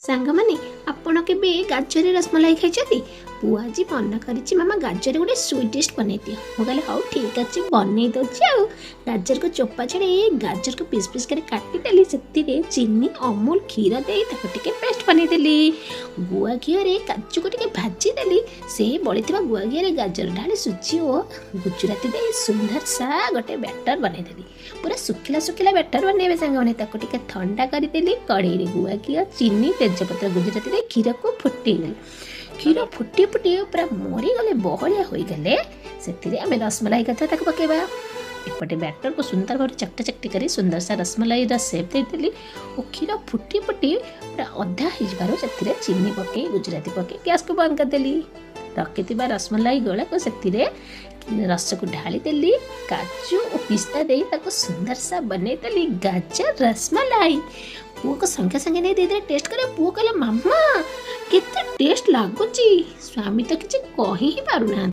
सांगमाने आपण केबे गाजर रसमलाई खाई पुआ आज मन कर मामा गाजर गोटे स्वीटेस्ट बनई दियो मुझे हाँ ठीक अच्छे बनई दूसरी गाजर को चोपा छड़े गाजर को पीस पीस कर काटिदेली से चीनी अमूल क्षीर दे टे पेस्ट बनईदेली गुआ घी काजू को टे भाजीदेली से बड़ी गुआ घी गाजर ढाली सुजी और गुजराती दे सुंदर सा गोटे बैटर बनईदेली पूरा सुखिला सुखिला बैटर बनइबे सांगमाने टे ठंडा करदेली कड़े गुआ घी चीनी तेजपत्र गुजराती दे क्षीर को फुटेदेली क्षीर फुटी फुटी पूरा मरीगले बहलिया होगले से आम रसमलाई कथा पकेबा एपटे बैटर को सुंदर भाव चकटा चकटी कर सुंदर सा रसमलाई सेप देदेली और क्षीर फुटी फुटी पूरा अधा हो चीनी पके गुजराती पके गैस को बंद करदेली रखि रसमलाई गोला को से रस को ढाली देली काजू और पिस्ता दे सुंदर सा बनईदेली गाजर रसमलाई पुओ को संगे संगे नहीं दे टेस्ट करे पुओ कहला मामा केते टेस्ट लागुची स्वामी तो किसी कही ही पारुना।